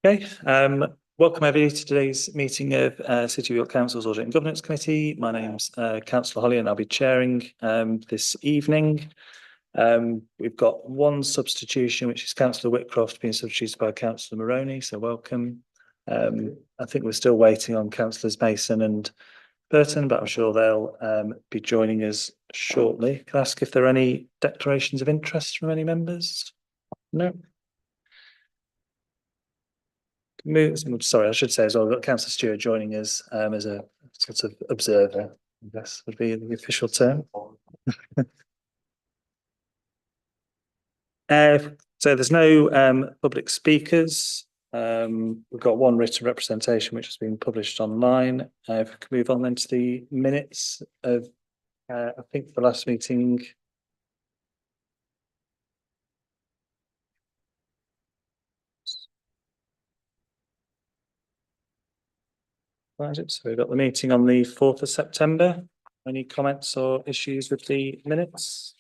Okay, welcome everybody to today's meeting of City of York Council's Audit and Governance Committee. My name's Councillor Holly and I'll be chairing this evening. We've got one substitution, which is Councillor Whitcroft being substituted by Councillor Moroney, so welcome. I think we're still waiting on Councillors Mason and Burton, but I'm sure they'll be joining us shortly. Can I ask if there are any declarations of interest from any members? No. Sorry, I should say as well, we've got Councillor Stewart joining us as a sort of observer, I guess would be the official term. So there's no public speakers. We've got one written representation which has been published online. If we can move on then to the minutes of, I think the last meeting. So we've got the meeting on the 4th of September. Any comments or issues with the minutes?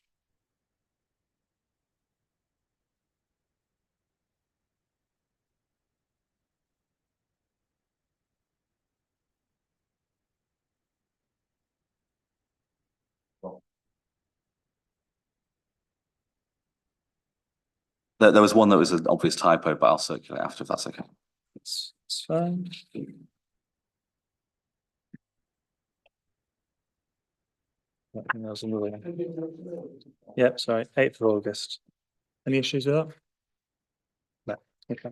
There was one that was an obvious typo, but I'll circulate after if that's okay. It's fine. Yep, sorry, 8th of August. Any issues with that? No. Okay.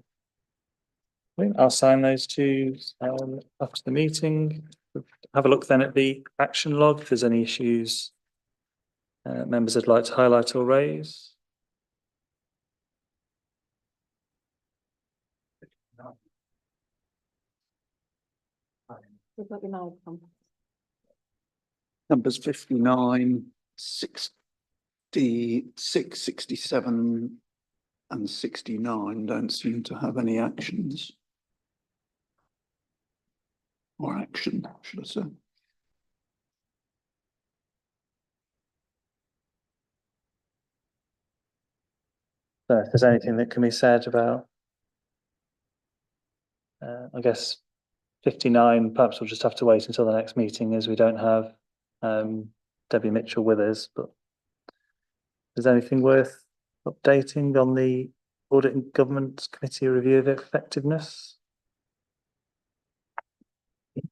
I'll sign those two after the meeting. Have a look then at the action log if there's any issues members would like to highlight or raise. Numbers 59, 66, 67 and 69 don't seem to have any actions. Or action, should I say. So if there's anything that can be said about, I guess 59, perhaps we'll just have to wait until the next meeting as we don't have Debbie Mitchell with us, but is there anything worth updating on the Audit and Governance Committee review of effectiveness?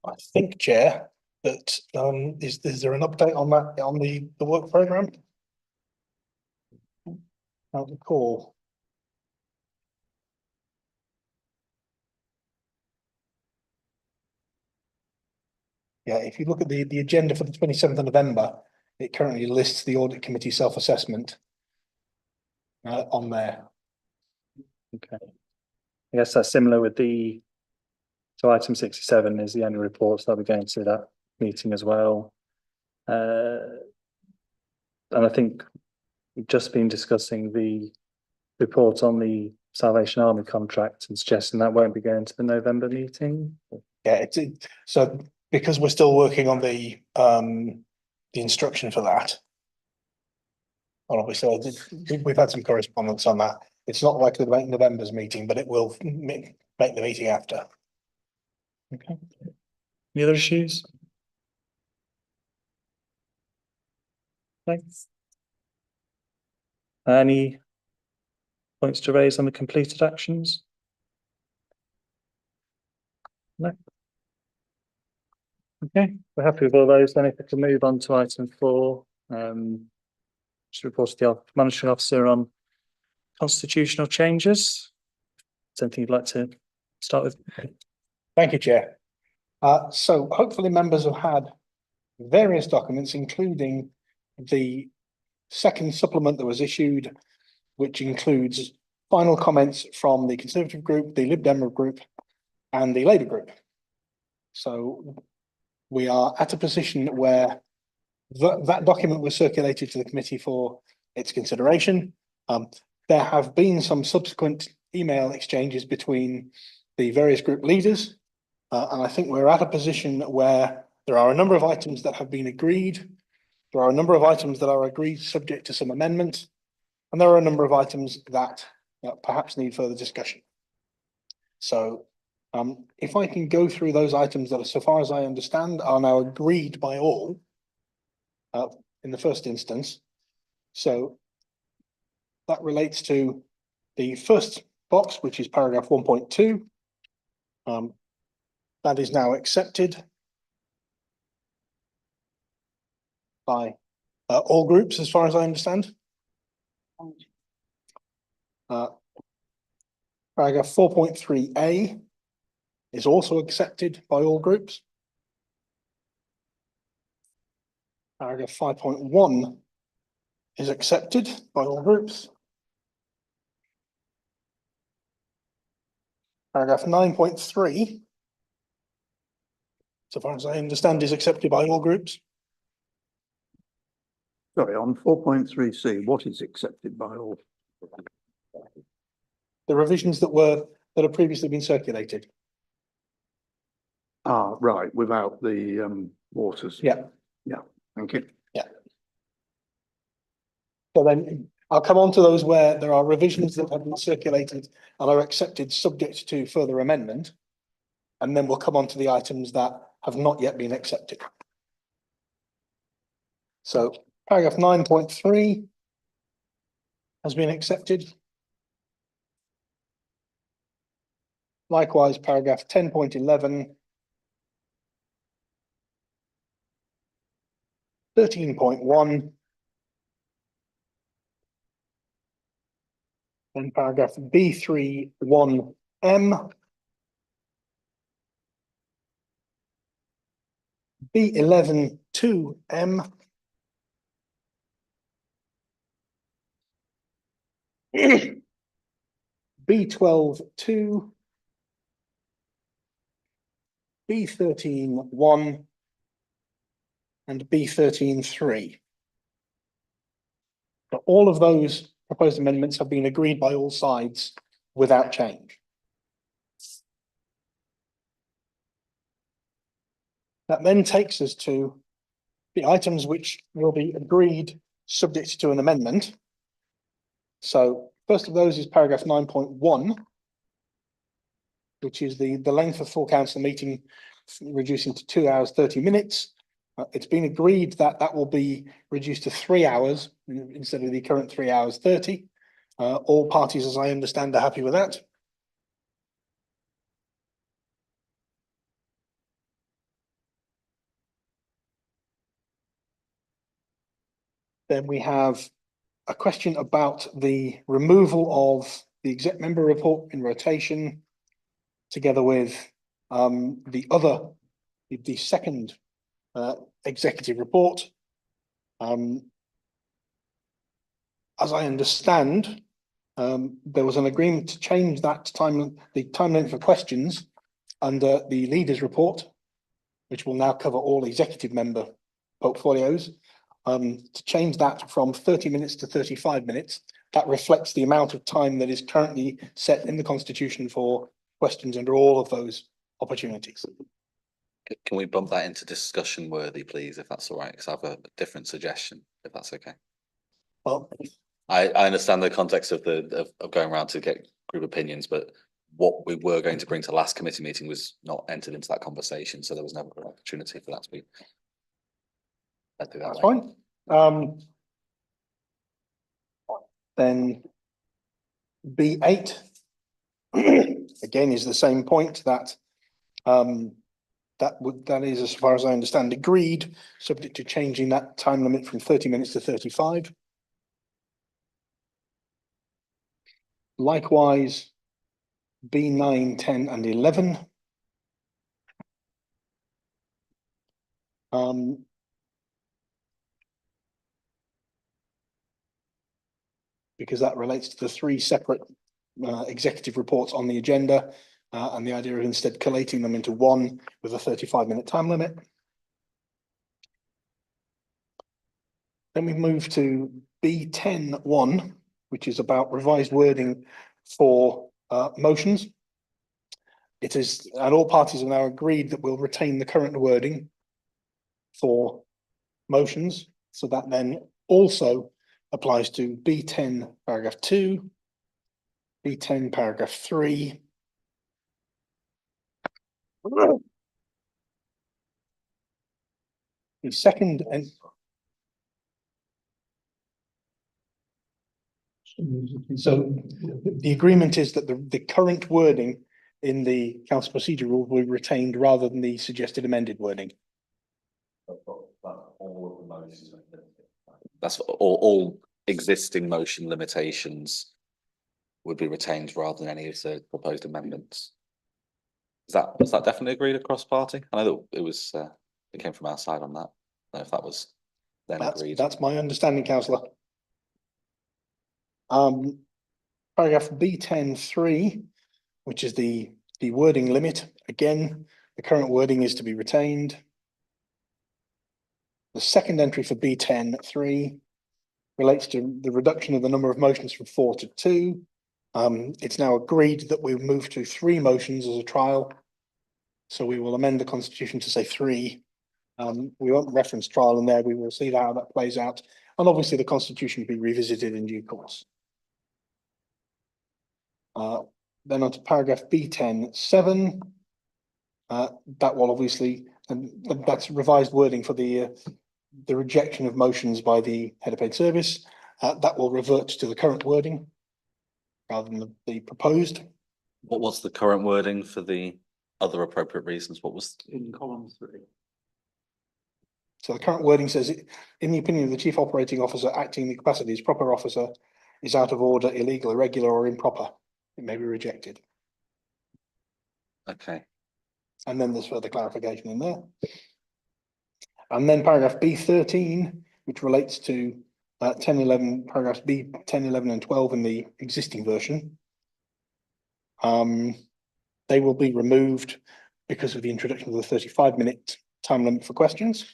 I think, Chair, that is there an update on that on the work programme? I'll recall. Yeah, if you look at the agenda for the 27th of November, it currently lists the Audit Committee self-assessment on there. Okay. I guess that's similar with the, so item 67 is the annual reports that we're going to that meeting as well. And I think we've just been discussing the report on the Salvation Army contract and suggesting that won't be going to the November meeting. Yeah, so because we're still working on the instruction for that. And obviously we've had some correspondence on that. It's not likely to make November's meeting, but it will make the meeting after. Okay. Any other issues? Thanks. Any points to raise on the completed actions? No. Okay, we're happy with all those. Then if we can move on to item 4, just report to the Monitoring Officer on constitutional changes. Something you'd like to start with? Thank you, Chair. So hopefully members have had various documents, including the second supplement that was issued, which includes final comments from the Conservative group, the Lib Dem group, and the Labour group. So we are at a position where that document was circulated to the committee for its consideration. There have been some subsequent email exchanges between the various group leaders, and I think we're at a position where there are a number of items that have been agreed. There are a number of items that are agreed subject to some amendment, And there are a number of items that perhaps need further discussion. So if I can go through those items that, so far as I understand, are now agreed by all in the first instance. So that relates to the first box, which is paragraph 1.2. That is now accepted by all groups, as far as I understand. Paragraph 4.3a is also accepted by all groups. Paragraph 5.1 is accepted by all groups. Paragraph 9.3, so far as I understand, is accepted by all groups. Sorry, on 4.3C, what is accepted by all? The revisions that have previously been circulated. Ah, right, without the waters. Yeah. Yeah, thank you. So then I'll come on to those where there are revisions that have been circulated and are accepted subject to further amendment. And then we'll come on to the items that have not yet been accepted. So paragraph 9.3 has been accepted. Likewise, paragraph 10.11, 13.1, and paragraph B3(1)(m), B11(2)(m), B12(2), B13(1), and B13(3). But all of those proposed amendments have been agreed by all sides without change. That then takes us to the items which will be agreed subject to an amendment. So first of those is paragraph 9.1, which is the length of full council meeting reducing to 2 hours 30 minutes. It's been agreed that that will be reduced to 3 hours instead of the current 3 hours 30. All parties, as I understand, are happy with that. Then we have a question about the removal of the exec member report in rotation, together with the second executive report. As I understand, there was an agreement to change that the time limit for questions under the leaders report, which will now cover all executive member portfolios, to change that from 30 minutes to 35 minutes. That reflects the amount of time that is currently set in the Constitution for questions under all of those opportunities. Can we bump that into discussion worthy, please, if that's all right? Because I have a different suggestion, if that's okay. Well, I understand the context of of going around to get group opinions, but what we were going to bring to last committee meeting was not entered into that conversation, so there was never an opportunity for that to be. that's fine. Then B8 again is the same point that that is, as far as I understand, agreed, subject to changing that time limit from 30 minutes to 35. Likewise, B9, 10, and 11. Because that relates to the 3 separate executive reports on the agenda, and the idea of instead collating them into one with a 35-minute time limit. Then we move to B10(1), which is about revised wording for motions. It is, and all parties have now agreed that we'll retain the current wording for motions. So that then also applies to B10 paragraph 2, B10 paragraph 3. The second and so the agreement is that the current wording in the council procedure rule will be retained rather than the suggested amended wording. That's all existing motion limitations would be retained rather than any of the proposed amendments. Was that definitely agreed across party? I know that it was, it came from our side on that. I don't know if that was then agreed. That's my understanding, councillor. Paragraph B10(3), which is the wording limit. Again, the current wording is to be retained. The second entry for B10(3) relates to the reduction of the number of motions from 4 to 2. It's now agreed that we move to 3 motions as a trial. So we will amend the constitution to say 3. We won't reference trial in there. We will see how that plays out. And obviously the constitution will be revisited in due course. Then on to paragraph B10(7). That will obviously, and that's revised wording for the rejection of motions by the head of paid service. That will revert to the current wording rather than the proposed. What was the current wording for the other appropriate reasons? What was In column 3. So the current wording says, in the opinion of the chief operating officer acting in the capacity as proper officer is out of order, illegal, irregular, or improper, it may be rejected. okay? And then there's further clarification in there. And then paragraph B13, which relates to 10, 11, paragraphs B, 10, 11, and 12 in the existing version. They will be removed because of the introduction of the 35-minute time limit for questions.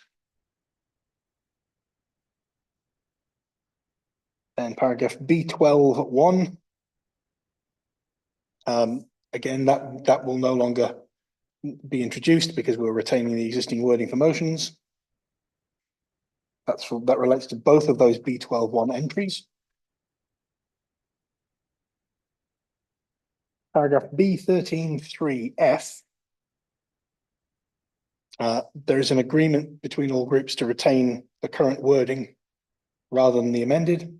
Then paragraph B12(1). Again, that will no longer be introduced because we're retaining the existing wording for motions. That relates to both of those B12(1) entries. Paragraph B13(3)(f). There is an agreement between all groups to retain the current wording rather than the amended.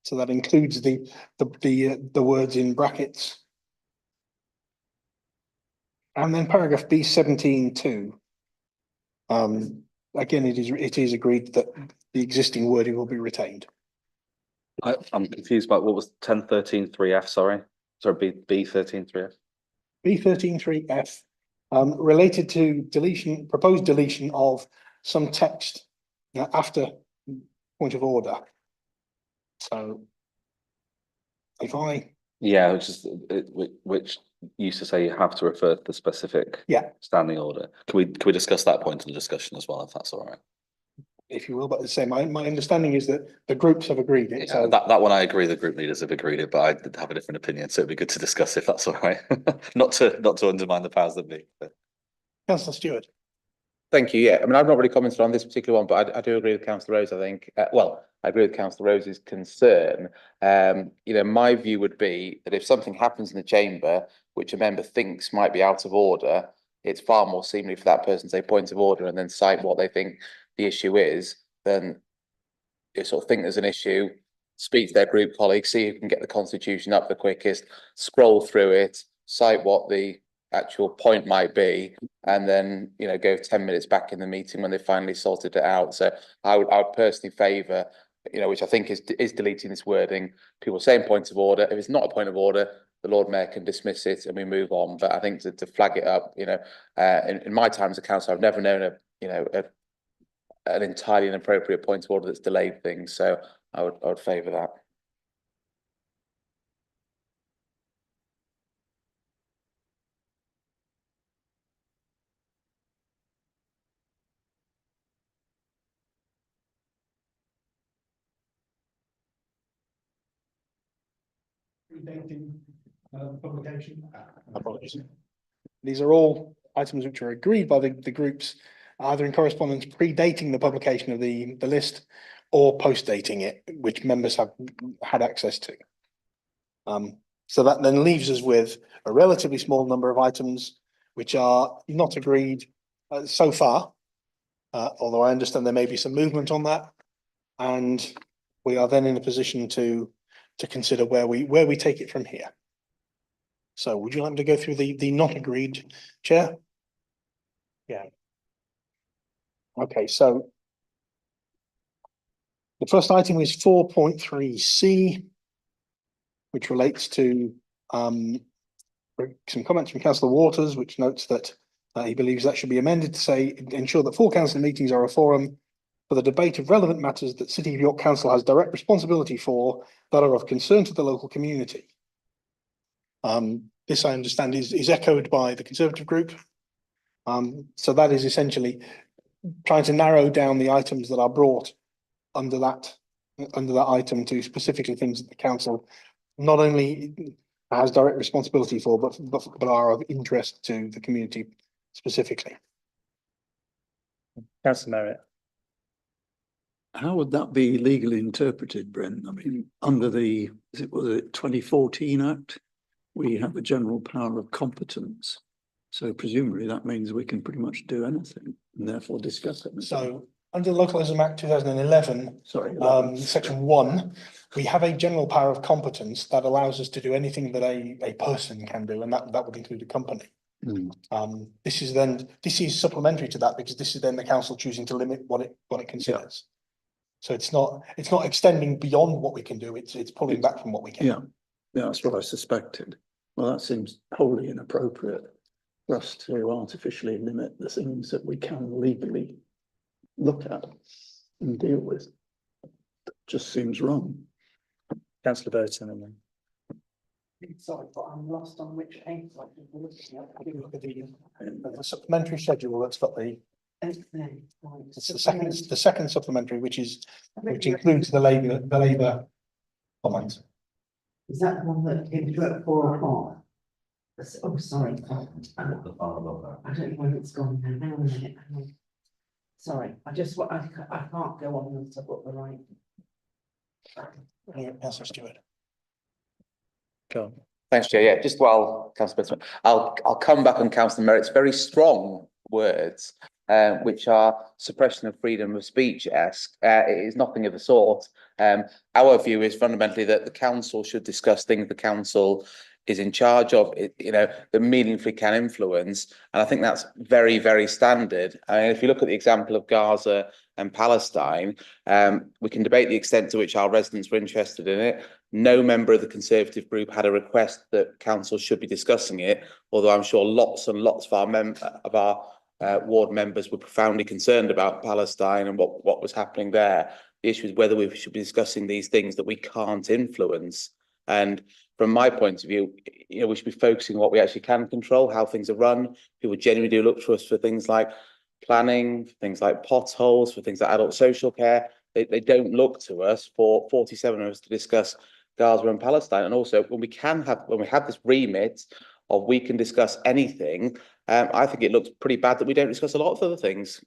So that includes the words in brackets. And then paragraph B17(2). Again, it is agreed that the existing wording will be retained. I'm confused by what was 10(13)(3)(f), sorry. Sorry, B13(3)(f). B13(3)(f), related to proposed deletion of some text after point of order. So if Yeah, which used to say you have to refer to the specific standing order. Can we discuss that point in the discussion as well, if that's all right? If you will, but the same, my understanding is that the groups have agreed it. Yeah, so that one I agree, the group leaders have agreed it, but I did have a different opinion, so it'd be good to discuss if that's all right. Not to undermine the powers that be. But... Councillor Stewart. Thank you. Yeah, I mean, I've not really commented on this particular one, but I do agree with Councillor Rose. I think, well, I agree with Councillor Rose's concern. My view would be that if something happens in the chamber, which a member thinks might be out of order, it's far more seemly for that person to say point of order and then cite what they think the issue is, than you sort of think there's an issue, speak to their group colleagues, see who can get the constitution up the quickest, scroll through it, cite what the actual point might be, and then go 10 minutes back in the meeting when they finally sorted it out. So I would personally favour, which I think is deleting this wording, people saying point of order. If it's not a point of order, the Lord Mayor can dismiss it and we move on. But I think to flag it up, in my time as a councillor, I've never known an entirely inappropriate point of order that's delayed things. So I would favour that. Publication. Apologies. These are all items which are agreed by the groups, either in correspondence predating the publication of the list, or post dating it, which members have had access to. So that then leaves us with a relatively small number of items which are not agreed so far. Although I understand there may be some movement on that, and we are then in a position to consider where we take it from here. So would you like me to go through the not agreed, Chair? Yeah. Okay, so the first item is 4.3C, which relates to some comments from Councillor Waters, which notes that he believes that should be amended to say, ensure that full council meetings are a forum for the debate of relevant matters that City of York Council has direct responsibility for that are of concern to the local community. This I understand is echoed by the Conservative group. So that is essentially trying to narrow down the items that are brought under that item to specifically things that the council not only has direct responsibility for, but are of interest to the community specifically. Councillor Merritt. How would that be legally interpreted, Brent? I mean, under the, was it 2014 Act, we have a general power of competence. So presumably that means we can pretty much do anything and therefore discuss it. So under the Localism Act 2011, section 1, we have a general power of competence that allows us to do anything that a person can do, and that would include a company. This is supplementary to that, because this is then the council choosing to limit what it considers. So it's not extending beyond what we can do, it's pulling back from what we can. Yeah, that's what I suspected. Well, that seems wholly inappropriate for us to artificially limit the things that we can legally look at and deal with. That just seems wrong. Councillor Burton and then. Sorry, but I'm lost on which page. Look at the supplementary schedule that's got the. It's the second supplementary, which includes the Labour comments. Is that the one that came through at 4 o'clock? Oh, sorry. I don't know where it's gone now. Hang on a minute. Sorry, I can't go on until I've got the right. Councillor Stewart. Go on. Thanks, Chair. Yeah, just while Councillor Benson, I'll come back on Councillor Merritt's very strong words, which are suppression of freedom of speech-esque. It is nothing of the sort. Our view is fundamentally that the council should discuss things the council is in charge of, that meaningfully can influence. And I think that's very, very standard. I mean, if you look at the example of Gaza and Palestine, we can debate the extent to which our residents were interested in it. No member of the Conservative group had a request that council should be discussing it, although I'm sure lots and lots of our ward members were profoundly concerned about Palestine and what was happening there. The issue is whether we should be discussing these things that we can't influence. And from my point of view, we should be focusing on what we actually can control, how things are run. People genuinely do look to us for things like planning, for things like potholes, for things like adult social care. They don't look to us for 47 of us to discuss Gaza and Palestine. And also when we have this remit of we can discuss anything, I think it looks pretty bad that we don't discuss a lot of other things.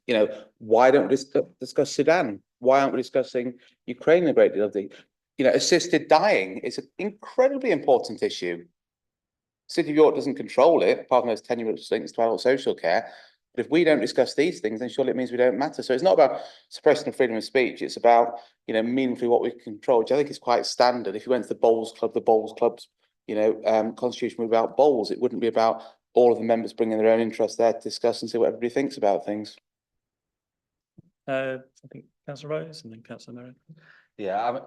Why don't we discuss Sudan? Why aren't we discussing Ukraine a great deal of the, assisted dying is an incredibly important issue. City of York doesn't control it, apart from those tenuous links to adult social care. But if we don't discuss these things, then surely it means we don't matter. So it's not about suppressing freedom of speech. It's about, meaningfully what we control, which I think is quite standard. If you went to the Bowls Club's, constitution would be about bowls. It wouldn't be about all of the members bringing their own interest there to discuss and see what everybody thinks about things. I think Councillor Rose and then Councillor Merritt. Yeah,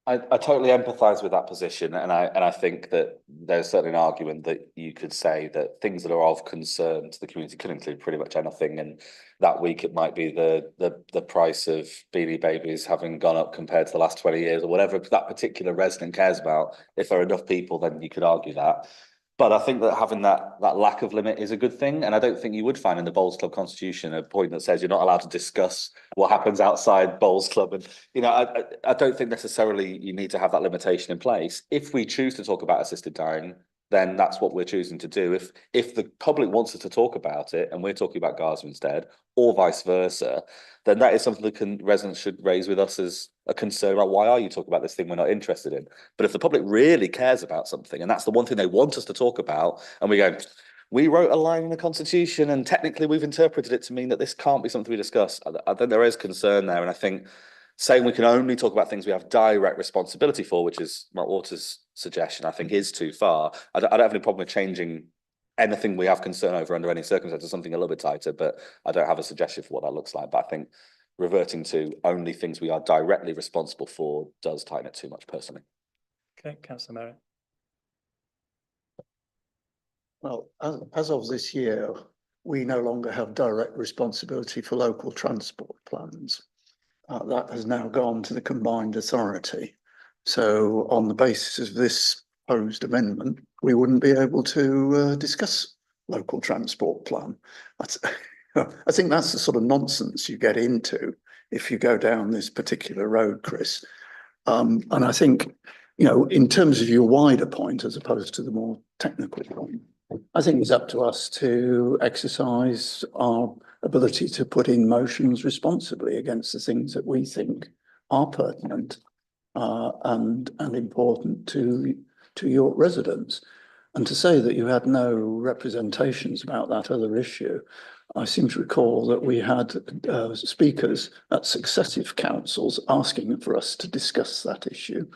I totally empathise with that position, and I think that there's certainly an argument that you could say that things that are of concern to the community could include pretty much anything. And that week it might be the price of Beanie Babies having gone up compared to the last 20 years, or whatever that particular resident cares about. If there are enough people, then you could argue that. But I think that having that lack of limit is a good thing. And I don't think you would find in the Bowls Club constitution a point that says you're not allowed to discuss what happens outside Bowls Club. And, I don't think necessarily you need to have that limitation in place. If we choose to talk about assisted dying, then that's what we're choosing to do. If the public wants us to talk about it and we're talking about Gaza instead, or vice versa, then that is something that residents should raise with us as a concern about why are you talking about this thing we're not interested in. But if the public really cares about something, and that's the one thing they want us to talk about, and we go, we wrote a line in the Constitution and technically we've interpreted it to mean that this can't be something we discuss. I think there is concern there, and I think saying we can only talk about things we have direct responsibility for, which is Mark Waters' suggestion, I think is too far. I don't have any problem with changing anything we have concern over under any circumstances, something a little bit tighter, but I don't have a suggestion for what that looks like. But I think reverting to only things we are directly responsible for does tighten it too much personally. Okay, Councillor Merritt. Well, as of this year, we no longer have direct responsibility for local transport plans. That has now gone to the combined authority. So on the basis of this proposed amendment, we wouldn't be able to discuss local transport plan. I think that's the sort of nonsense you get into if you go down this particular road, Chris. And I think, you know, in terms of your wider point, as opposed to the more technical point, I think it's up to us to exercise our ability to put in motions responsibly against the things that we think are pertinent and important to York residents. And to say that you had no representations about that other issue, I seem to recall that we had speakers at successive councils asking for us to discuss that issue,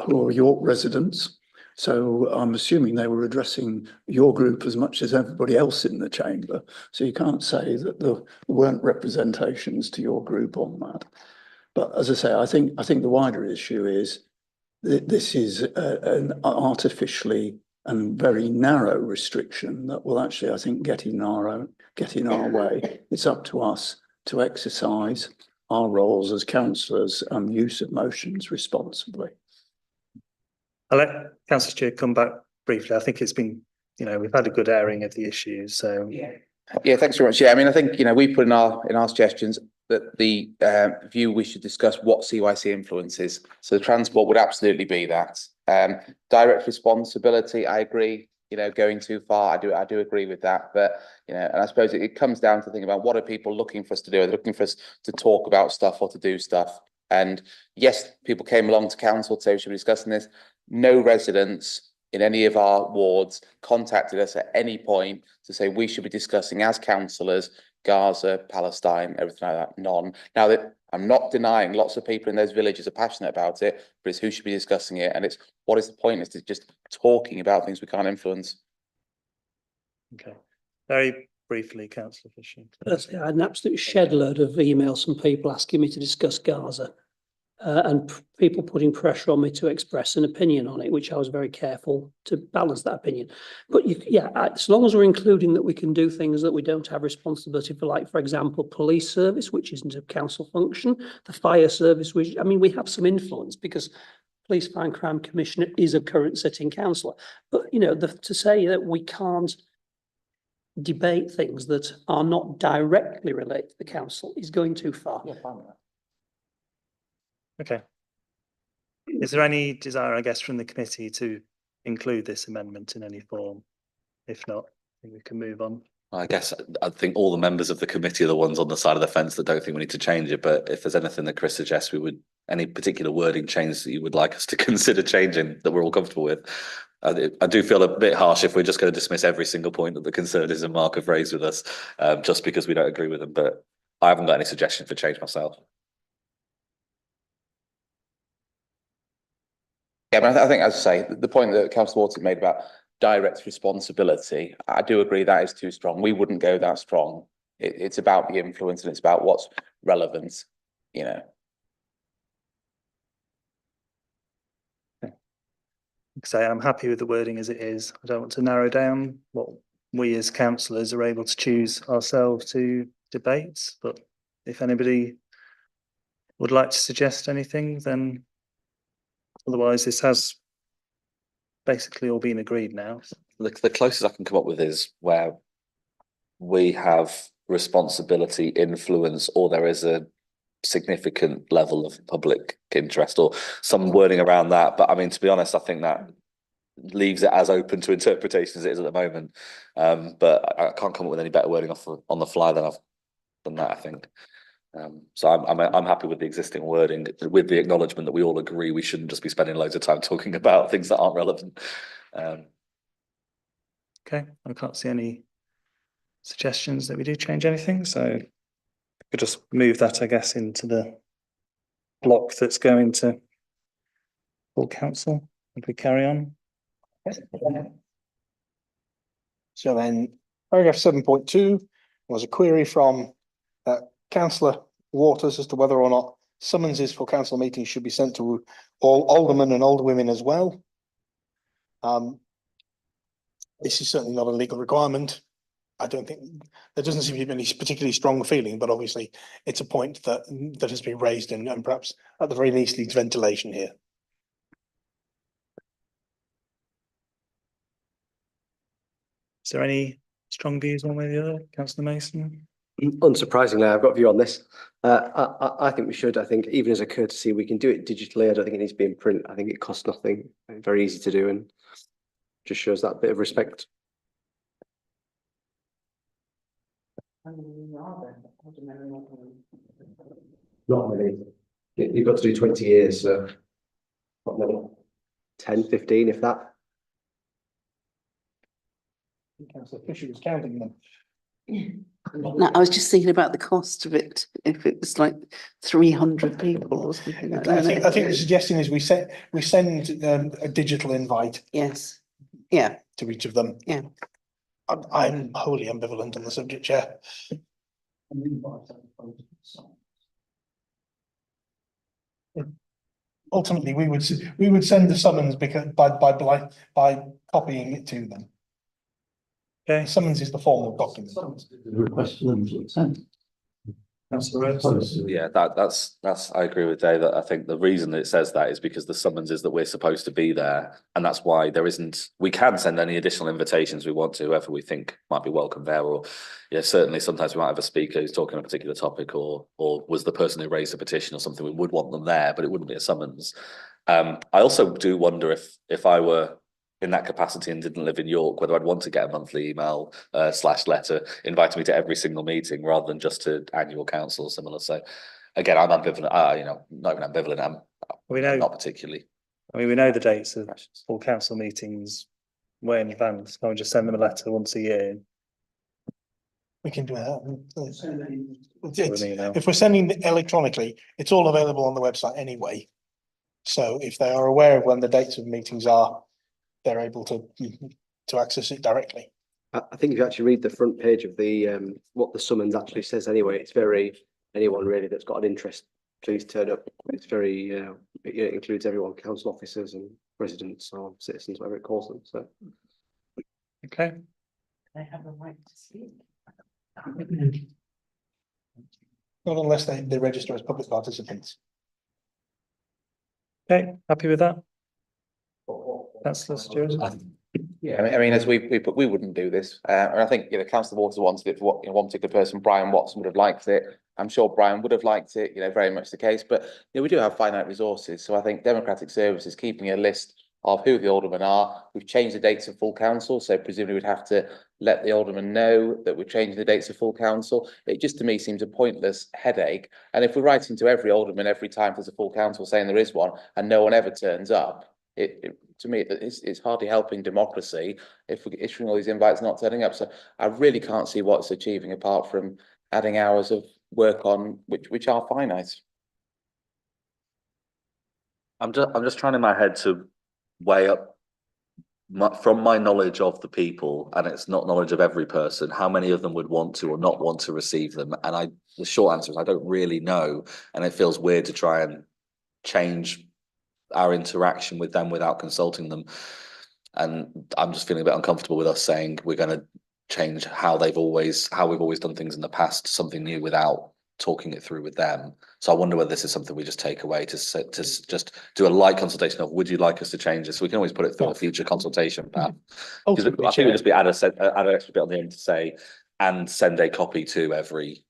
who are York residents. So I'm assuming they were addressing your group as much as everybody else in the chamber. So you can't say that there weren't representations to your group on that. But as I say, I think the wider issue is that this is an artificially and very narrow restriction that will actually, I think, get in our way. It's up to us to exercise our roles as councillors and use of motions responsibly. I'll let Councillor Stewart come back briefly. I think it's been, you know, we've had a good airing of the issues, so. Yeah, thanks very much. Yeah, I mean, I think, you know, we put in our suggestions that the view we should discuss what CYC influences. So the transport would absolutely be that. Direct responsibility, I agree, you know, going too far. I do agree with that. But, you know, and I suppose it comes down to thinking about what are people looking for us to do? Are they looking for us to talk about stuff or to do stuff? And yes, people came along to council to say we should be discussing this. No residents in any of our wards contacted us at any point to say we should be discussing as councillors Gaza, Palestine, everything like that. None. Now that I'm not denying lots of people in those villages are passionate about it, but it's who should be discussing it, and it's what is the point? Is to just talking about things we can't influence. Okay, very briefly, Councillor Fisher. I had an absolute shed load of emails from people asking me to discuss Gaza. And people putting pressure on me to express an opinion on it, which I was very careful to balance that opinion. But as long as we're including that we can do things that we don't have responsibility for, like, for example, police service, which isn't a council function, the fire service, which, I mean, we have some influence because Police Fire and Crime Commissioner is a current sitting councillor. But, you know, to say that we can't debate things that are not directly related to the council is going too far. Yeah, fine with that. Okay. Is there any desire, I guess, from the committee to include this amendment in any form? If not, I think we can move on. I guess I think all the members of the committee are the ones on the side of the fence that don't think we need to change it. But if there's anything that Chris suggests, any particular wording change that you would like us to consider changing that we're all comfortable with. I do feel a bit harsh if we're just going to dismiss every single point that the Conservatives and Mark have raised with us, just because we don't agree with them. But I haven't got any suggestion for change myself. Yeah, but I think, as I say, the point that Councillor Watson made about direct responsibility, I do agree that is too strong. We wouldn't go that strong. It's about the influence and it's about what's relevant, you know. Say I'm happy with the wording as it is. I don't want to narrow down what we as councillors are able to choose ourselves to debate. But if anybody would like to suggest anything, then otherwise this has basically all been agreed now. The closest I can come up with is where we have responsibility, influence, or there is a significant level of public interest or some wording around that. But I mean, to be honest, I think that leaves it as open to interpretation as it is at the moment. But I can't come up with any better wording on the fly than that, I think. So I'm happy with the existing wording, with the acknowledgement that we all agree we shouldn't just be spending loads of time talking about things that aren't relevant. Okay, I can't see any suggestions that we do change anything, so we could just move that, I guess, into the block that's going to full council if we carry on. So then paragraph 7.2 was a query from councillor Waters as to whether or not summonses for council meetings should be sent to all aldermen and alderwomen as well. This is certainly not a legal requirement. I don't think there doesn't seem to be any particularly strong feeling, but obviously it's a point that has been raised and perhaps at the very least needs ventilation here. Is there any strong views one way or the other, councillor Mason? Unsurprisingly, I've got a view on this. I think we should. I think even as a courtesy, we can do it digitally. I don't think it needs to be in print. I think it costs nothing. Very easy to do and just shows that bit of respect. Not many. You've got to do 20 years, so not many. 10, 15, if that. Councillor Fisher was counting them. No, I was just thinking about the cost of it, if it was like 300 people or something like that. I think the suggestion is we send a digital invite. Yes, yeah. To each of them. Yeah. I'm wholly ambivalent on the subject, Chair. Ultimately, we would send the summons because by copying it to them. Okay, Summons is the formal document. Request for them to send. Yeah, that's I agree with Dave. That I think the reason that it says that is because the summons is that we're supposed to be there, and that's why we can send any additional invitations we want to whoever we think might be welcome there, or certainly sometimes we might have a speaker who's talking on a particular topic, or was the person who raised a petition or something, we would want them there, but it wouldn't be a summons. I also do wonder if I were in that capacity and didn't live in York, whether I'd want to get a monthly email / letter inviting me to every single meeting rather than just to annual council or similar. So again, I'm ambivalent, not even ambivalent, I'm not particularly. I mean, we know the dates of all council meetings way in advance. Can't we just send them a letter once a year? We can do that. If we're sending it electronically, it's all available on the website anyway. So if they are aware of when the dates of meetings are, they're able to access it directly. I think if you actually read the front page of the what the summons actually says anyway, it's very, anyone really that's got an interest, please turn up. It's very, it includes everyone, council officers and residents or citizens, whatever it calls them. So okay. They have a right to speak. Not unless they register as public participants. Okay, happy with that? Councillor Stewart? Yeah, I mean, as we wouldn't do this, and I think Councillor Waters wanted it for one particular person. Brian Watson would have liked it. I'm sure Brian would have liked it. Very much the case. But we do have finite resources, so I think Democratic Services keeping a list of who the aldermen are. We've changed the dates of full council, so presumably we'd have to let the aldermen know that we're changing the dates of full council. It just to me seems a pointless headache. And if we're writing to every alderman every time there's a full council saying there is one, and no one ever turns up, to me, it's hardly helping democracy if we're issuing all these invites not turning up. So I really can't see what it's achieving apart from adding hours of work on which are finite. I'm just trying in my head to weigh up from my knowledge of the people, and it's not knowledge of every person, how many of them would want to or not want to receive them. And the short answer is I don't really know, and it feels weird to try and change our interaction with them without consulting them. And I'm just feeling a bit uncomfortable with us saying we're going to change how we've always done things in the past, something new, without talking it through with them. So I wonder whether this is something we just take away to just do a light consultation of, would you like us to change this? We can always put it through a future consultation path. I think we just add an extra bit on the end to say, and send a copy to every.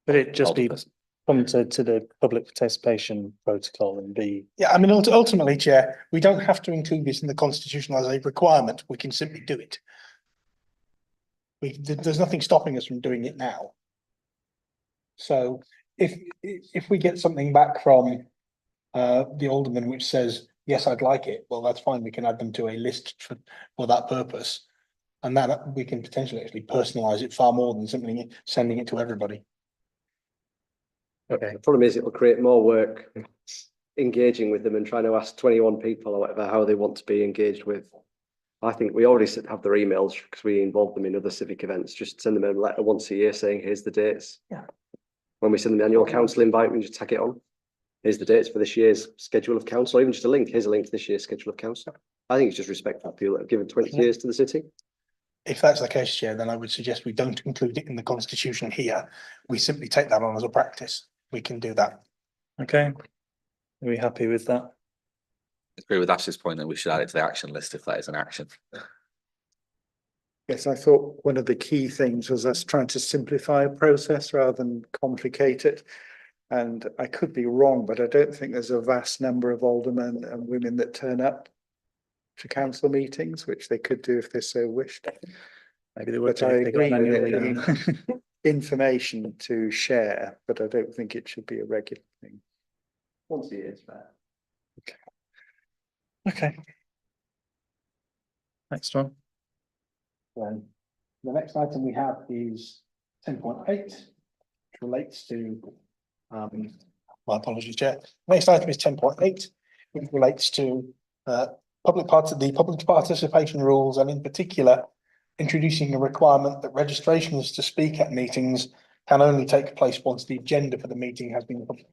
But it just be person. come to the public participation protocol and be, Yeah, I mean, ultimately, Chair, we don't have to include this in the constitution as a requirement. We can simply do it. There's nothing stopping us from doing it now. So if we get something back from the alderman which says, yes, I'd like it, well, that's fine. We can add them to a list for that purpose. And that we can potentially actually personalise it far more than simply sending it to everybody. okay, The problem is it will create more work engaging with them and trying to ask 21 people or whatever how they want to be engaged with. I think we already have their emails because we involve them in other civic events. Just send them a letter once a year saying, here's the dates. Yeah. When we send them the annual council invite, we just tack it on. Here's the dates for this year's schedule of council, or even just a link. Here's a link to this year's schedule of council. I think it's just respectful for people that have given 20 years to the city. If that's the case, Chair, then I would suggest we don't include it in the constitution here. We simply take that on as a practice. We can do that. okay. Are we happy with that? I agree with Ash's point that we should add it to the action list if that is an action. Yes, I thought one of the key things was us trying to simplify a process rather than complicate it. And I could be wrong, but I don't think there's a vast number of aldermen and women that turn up to council meetings, which they could do if they so wished. Maybe they would. But I if they got agree an with annual it. leave. Information to share, but I don't think it should be a regular thing. Once a year is fair. Okay. Next one. Then the next item we have is 10.8, which relates to, my apologies, Chair. Next item is 10.8, which relates to the public participation rules, and in particular, introducing a requirement that registrations to speak at meetings can only take place once the agenda for the meeting has been published.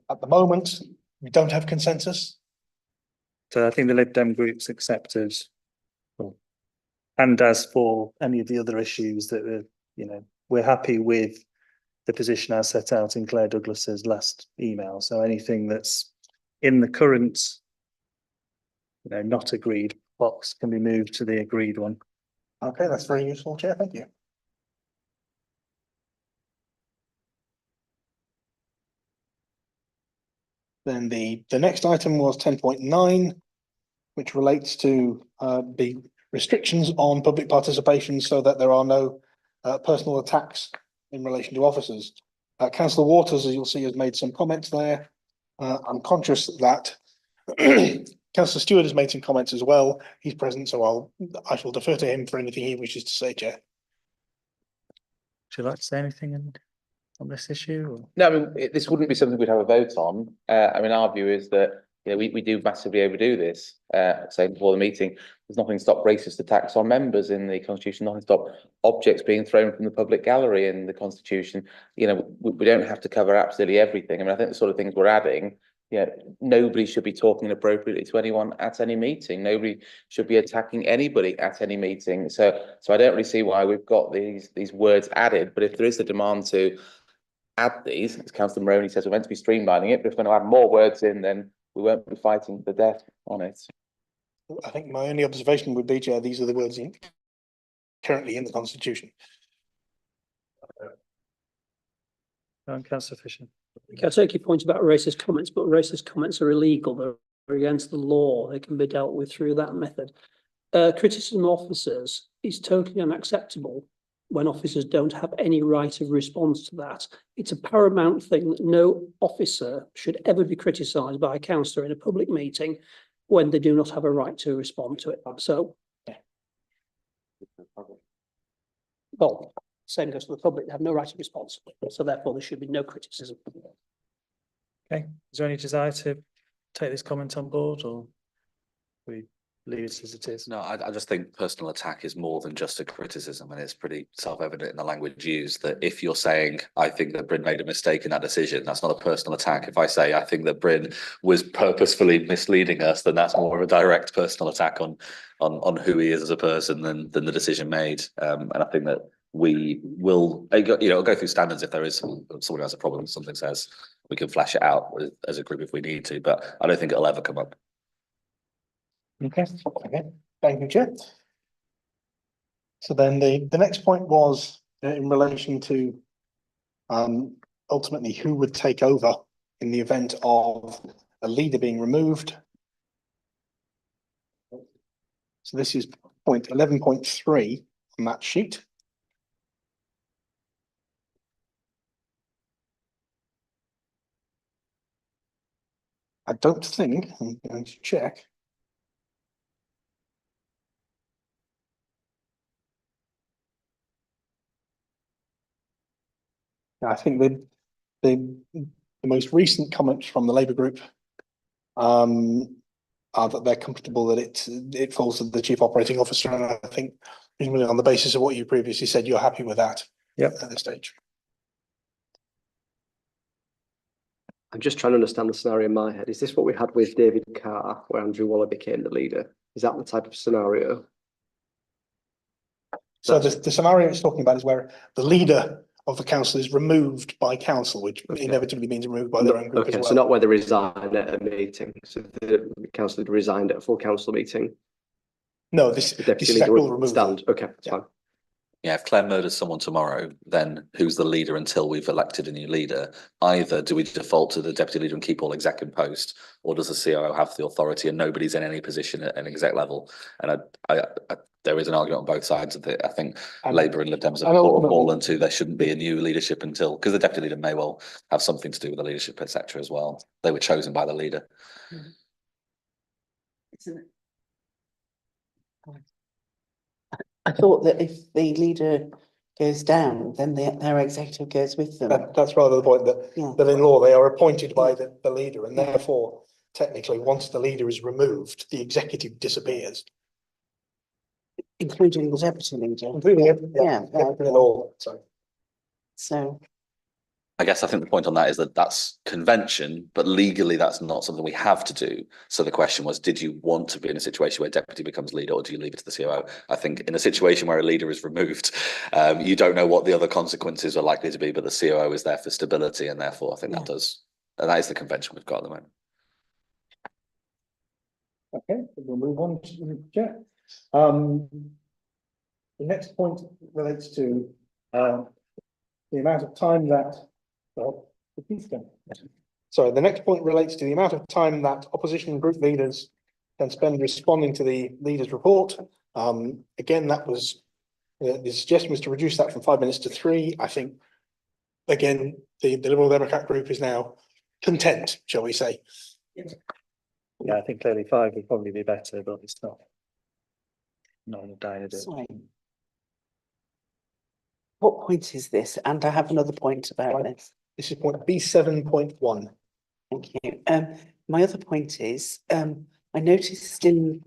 At the moment, we don't have consensus. So I think the Lib Dem group's accepted. And as for any of the other issues that are, we're happy with the position as set out in Claire Douglas's last email. So anything that's in the current, not agreed box can be moved to the agreed one. Okay, that's very useful, Chair. Thank you. Then the next item was 10.9, which relates to the restrictions on public participation so that there are no personal attacks in relation to officers. Councillor Waters, as you'll see, has made some comments there. I'm conscious that Councillor Stewart has made some comments as well. He's present, so I shall defer to him for anything he wishes to say, Chair. Would you like to say anything on this issue? Or? No, I mean, this wouldn't be something we'd have a vote on. I mean, our view is that, we do massively overdo this, saying before the meeting, there's nothing to stop racist attacks on members in the constitution, nothing to stop objects being thrown from the public gallery in the constitution. We don't have to cover absolutely everything. I mean, I think the sort of things we're adding, nobody should be talking inappropriately to anyone at any meeting. Nobody should be attacking anybody at any meeting. So I don't really see why we've got these words added, but if there is a demand to add these, as Councillor Moroney says, we're meant to be streamlining it, but if we're going to add more words in, then we won't be fighting to the death on it. I think my only observation would be, Chair, these are the words currently in the Constitution. Councillor Fisher. I take your point about racist comments, but racist comments are illegal. They're against the law. They can be dealt with through that method. Criticism of officers is totally unacceptable when officers don't have any right of response to that. It's a paramount thing that no officer should ever be criticised by a councillor in a public meeting when they do not have a right to respond to it. So, well, same goes for the public. They have no right of response. So therefore, there should be no criticism. Okay, is there any desire to take this comment on board, or we leave it as it is? No, I just think personal attack is more than just a criticism, and it's pretty self-evident in the language used that if you're saying, I think that Bryn made a mistake in that decision, that's not a personal attack. If I say, I think that Bryn was purposefully misleading us, then that's more of a direct personal attack on who he is as a person than the decision made. And I think that we will, go through standards if there is someone who has a problem with something says, we can flesh it out as a group if we need to, but I don't think it'll ever come up. Okay, thank you, Chair. So then the next point was in relation to Ultimately, who would take over in the event of a leader being removed? So this is point 11.3 on that sheet. I don't think, I'm going to check. I think the most recent comments from the Labour group are that they're comfortable that it falls to the chief operating officer, and I think presumably on the basis of what you previously said, you're happy with that. Yep. At this stage. I'm just trying to understand the scenario in my head. Is this what we had with David Carr, where Andrew Waller became the leader? Is that the type of scenario? So the scenario it's talking about is where the leader of the council is removed by council, which inevitably means removed by their own group as Okay, well. so not where they resign at a meeting. So the council had resigned at a full council meeting. No, this The deputy is leader actual would removal. stand. Okay, that's fine. Yeah, if Claire murders someone tomorrow, then who's the leader until we've elected a new leader? Either do we default to the deputy leader and keep all exec in post, or does the COO have the authority and nobody's in any position at an exec level? And there is an argument on both sides of it. I think Labour and Lib Dems have sort of fallen to there shouldn't be a new leadership until, because the deputy leader may well have something to do with the leadership, etc. as well. They were chosen by the leader. Isn't it? I thought that if the leader goes down, then their executive goes with them. That's rather the point that in law they are appointed by the leader, and therefore technically once the leader is removed, the executive disappears. Including the deputy leader. Yeah. So I guess I think the point on that is that that's convention, but legally that's not something we have to do. So the question was, did you want to be in a situation where deputy becomes leader, or do you leave it to the COO? I think in a situation where a leader is removed, you don't know what the other consequences are likely to be, but the COO is there for stability, and therefore I think that is the convention we've got at the moment. Okay, we'll move on to the chat. The next point relates to the amount of time that the next point relates to the amount of time that opposition group leaders can spend responding to the leader's report. Again, that was the suggestion was to reduce that from 5 minutes to 3. I think again the Liberal Democrat group is now content, shall we say? Yeah, I think clearly 5 would probably be better, but it's not a dire do. sorry. What point is this? And I have another point about this. This is point B7.1. Thank you. My other point is, I noticed in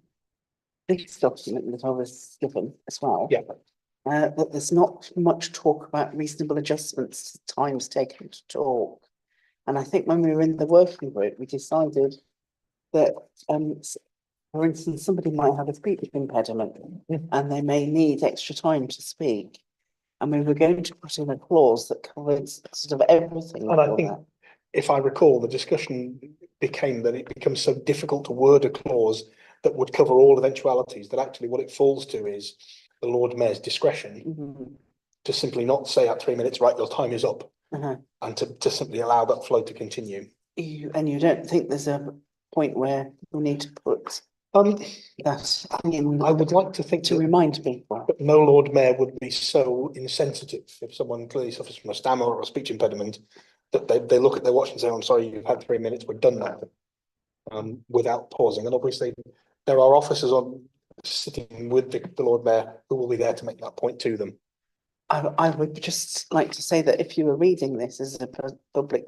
this document that I was given as well. Yeah. That there's not much talk about reasonable adjustments to times taken to talk. And I think when we were in the working group, we decided that, for instance, somebody might have a speech impediment and they may need extra time to speak. And we were going to put in a clause that covers sort of everything. And I think, if I recall, the discussion became that it becomes so difficult to word a clause that would cover all eventualities, that actually what it falls to is the Lord Mayor's discretion to simply not say at 3 minutes, right, your time is up, and to simply allow that flow to continue. And you don't think there's a point where we need to put that in? I would like to think to remind people. But no Lord Mayor would be so insensitive if someone clearly suffers from a stammer or a speech impediment that they look at their watch and say, I'm sorry, you've had 3 minutes, we're done now, without pausing. And obviously there are officers sitting with the Lord Mayor who will be there to make that point to them. I would just like to say that if you were reading this as a public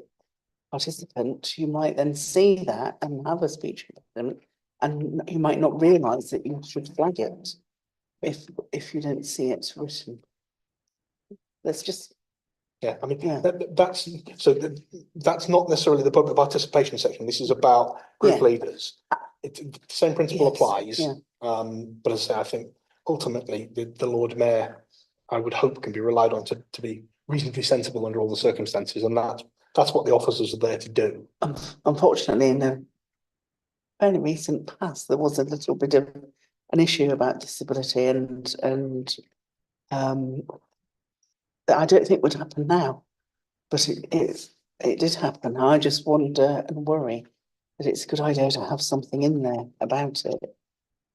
participant, you might then see that and have a speech impediment, and you might not realise that you should flag it if you don't see it written. Let's just. Yeah, I mean, that's not necessarily the public participation section. This is about group leaders. The same principle applies. Yeah. But as I say, I think ultimately the Lord Mayor, I would hope, can be relied on to be reasonably sensible under all the circumstances, and that's what the officers are there to do. Unfortunately, in the fairly recent past, there was a little bit of an issue about disability and that I don't think would happen now. but it did happen. I just wonder and worry that it's a good idea to have something in there about it.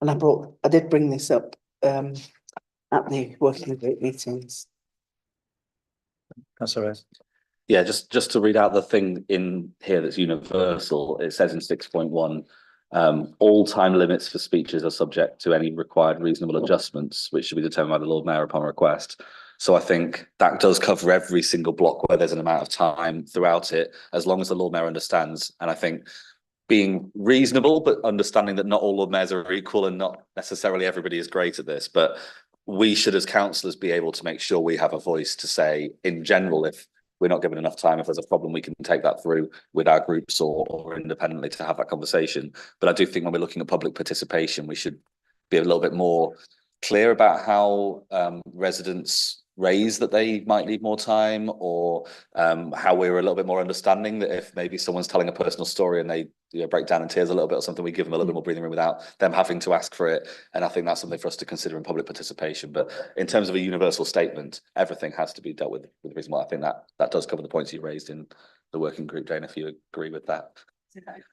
And I did bring this up at the working group meetings. Councillor Rose. Yeah, just to read out the thing in here that's universal, it says in 6.1, all time limits for speeches are subject to any required reasonable adjustments, which should be determined by the Lord Mayor upon request. So I think that does cover every single block where there's an amount of time throughout it, as long as the Lord Mayor understands. And I think being reasonable, but understanding that not all Lord Mayors are equal and not necessarily everybody is great at this, but we should as councillors be able to make sure we have a voice to say, in general, if we're not given enough time, if there's a problem, we can take that through with our groups or independently to have that conversation. But I do think when we're looking at public participation, we should be a little bit more clear about how residents raise that they might need more time, or how we're a little bit more understanding that if maybe someone's telling a personal story and they break down in tears a little bit or something, we give them a little bit more breathing room without them having to ask for it. And I think that's something for us to consider in public participation. But in terms of a universal statement, everything has to be dealt with reasonable. I think that does cover the points you raised in the working group, Jane, if you agree with that.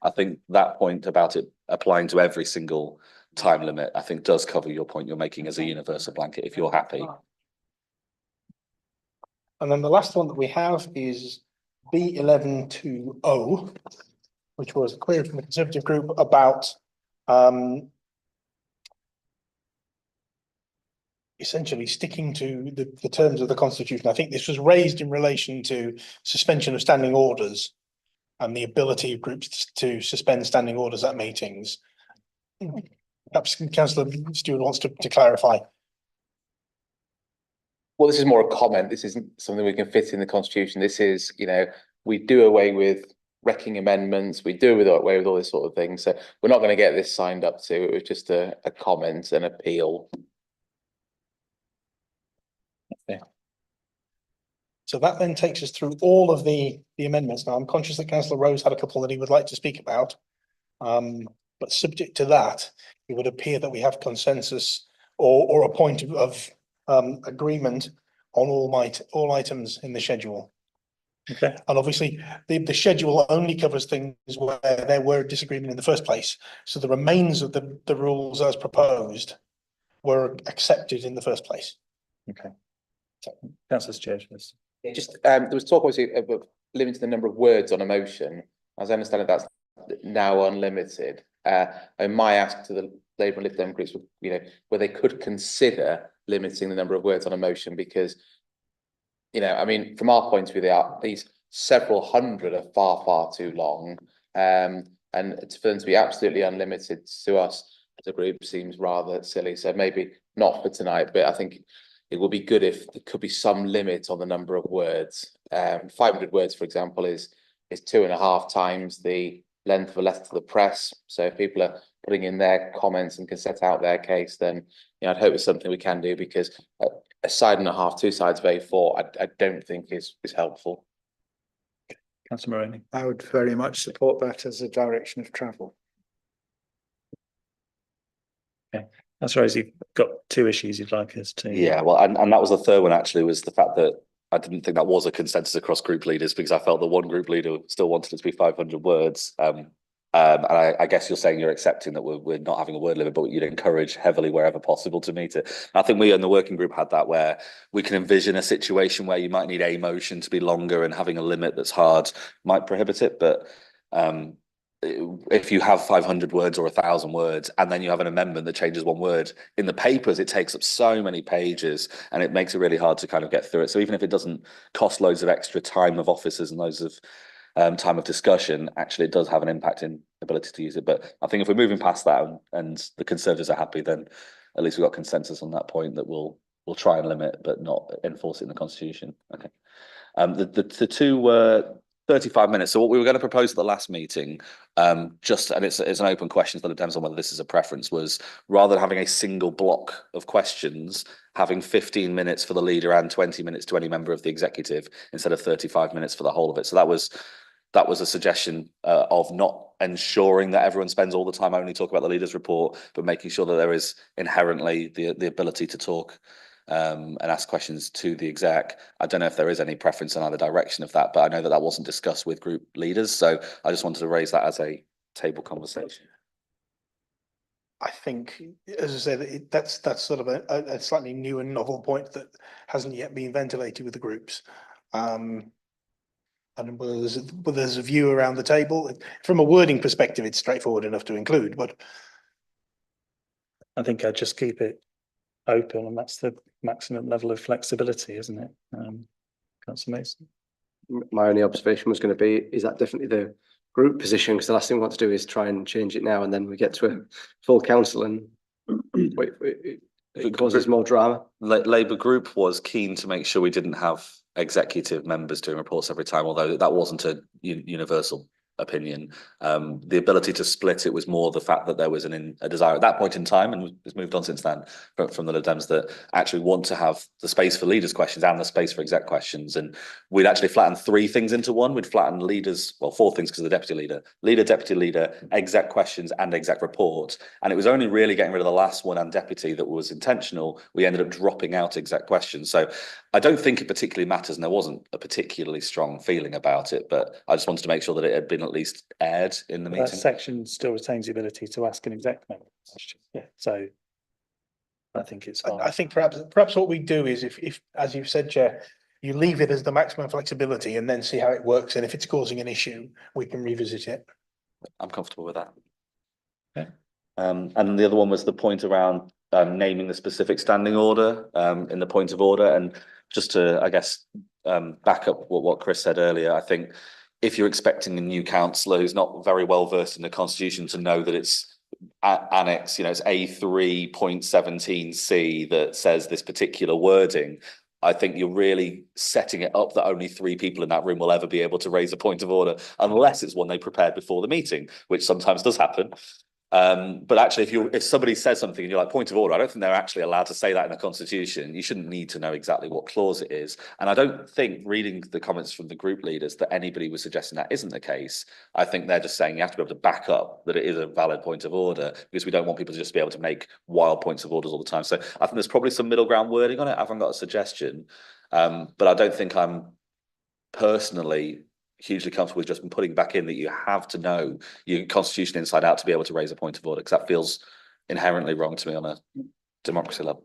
I think that point about it applying to every single time limit, I think does cover your point you're making as a universal blanket, if you're happy. And then the last one that we have is B1120, which was a query from the Conservative group about essentially sticking to the terms of the Constitution. I think this was raised in relation to suspension of standing orders and the ability of groups to suspend standing orders at meetings. Perhaps Councillor Stewart wants to clarify. Well, this is more a comment. This isn't something we can fit in the Constitution. This is, we do away with wrecking amendments. We do away with all this sort of thing. So we're not going to get this signed up to. It was just a comment, an appeal. Okay. So that then takes us through all of the amendments. Now, I'm conscious that Councillor Rose had a couple that he would like to speak about. But subject to that, it would appear that we have consensus or a point of agreement on all items in the schedule. Okay. And obviously, the schedule only covers things where there were a disagreement in the first place. So the remains of the rules as proposed were accepted in the first place. Okay. Councillor Stewart. Just there was talk obviously about limiting the number of words on a motion. As I understand it, that's now unlimited. And my ask to the Labour and Lib Dem groups, where they could consider limiting the number of words on a motion, because, I mean, from our point of view, these several hundred are far too long, and for them to be absolutely unlimited to us as a group seems rather silly. So maybe not for tonight, but I think it would be good if there could be some limit on the number of words. 500 words, for example, is 2.5 times the length of a letter to the press. So if people are putting in their comments and can set out their case, then I'd hope it's something we can do, because a side and a half, 2 sides of A4, I don't think is helpful. Councillor Moroney. I would very much support that as a direction of travel. Okay. That's right. You've got 2 issues you'd like us to. Yeah, well, and that was the third one actually, was the fact that I didn't think that was a consensus across group leaders, because I felt that one group leader still wanted it to be 500 words. And I guess you're saying you're accepting that we're not having a word limit, but you'd encourage heavily wherever possible to meet it. And I think we in the working group had that, where we can envision a situation where you might need a motion to be longer, and having a limit that's hard might prohibit it. But if you have 500 words or 1,000 words, and then you have an amendment that changes 1 word in the papers, it takes up so many pages, and it makes it really hard to kind of get through it. So even if it doesn't cost loads of extra time of officers and loads of time of discussion, actually it does have an impact in ability to use it. But I think if we're moving past that and the Conservatives are happy, then at least we've got consensus on that point, that we'll try and limit but not enforce it in the Constitution. Okay. The 2 were 35 minutes. So what we were going to propose at the last meeting, and it's an open question, so it depends on whether this is a preference, was rather than having a single block of questions, having 15 minutes for the leader and 20 minutes to any member of the executive, instead of 35 minutes for the whole of it. So that was a suggestion of not ensuring that everyone spends all the time only talking about the leader's report, but making sure that there is inherently the ability to talk and ask questions to the exec. I don't know if there is any preference in either direction of that, but I know that that wasn't discussed with group leaders. So I just wanted to raise that as a table conversation. I think, as I said, that's sort of a slightly new and novel point that hasn't yet been ventilated with the groups. And whether there's a view around the table, from a wording perspective, it's straightforward enough to include, but I think I'd just keep it open, and that's the maximum level of flexibility, isn't it? Councillor Mason. My only observation was going to be, is that definitely the group position? Because the last thing we want to do is try and change it now, and then we get to a full council and it causes more drama. Labour Group was keen to make sure we didn't have executive members doing reports every time, although that wasn't a universal opinion. The ability to split it was more the fact that there was a desire at that point in time, and it's moved on since then from the Lib Dems, that actually want to have the space for leaders' questions and the space for exec questions. And we'd actually flattened 3 things into one. We'd flattened leaders, well, 4 things because of the deputy leader, deputy leader, exec questions and exec report. And it was only really getting rid of the last one and deputy that was intentional. We ended up dropping out exec questions. So I don't think it particularly matters, and there wasn't a particularly strong feeling about it, but I just wanted to make sure that it had been at least aired in the meeting. That section still retains the ability to ask an exec member question. Yeah. So I think it's fine. I think perhaps what we do is if, as you've said, Chair, you leave it as the maximum flexibility and then see how it works. And if it's causing an issue, we can revisit it. I'm comfortable with that. Okay. And the other one was the point around naming the specific standing order in the point of order. And just to, I guess, back up what Chris said earlier, I think if you're expecting a new councillor who's not very well versed in the constitution to know that it's annex, it's A3.17C that says this particular wording, I think you're really setting it up that only 3 people in that room will ever be able to raise a point of order, unless it's one they prepared before the meeting, which sometimes does happen. But actually, if somebody says something and you're like, point of order, I don't think they're actually allowed to say that in the constitution. You shouldn't need to know exactly what clause it is. And I don't think, reading the comments from the group leaders, that anybody was suggesting that isn't the case. I think they're just saying you have to be able to back up that it is a valid point of order, because we don't want people to just be able to make wild points of orders all the time. So I think there's probably some middle ground wording on it. I haven't got a suggestion, but I don't think I'm personally hugely comfortable with just putting back in that you have to know your constitution inside out to be able to raise a point of order, because that feels inherently wrong to me on a democracy level.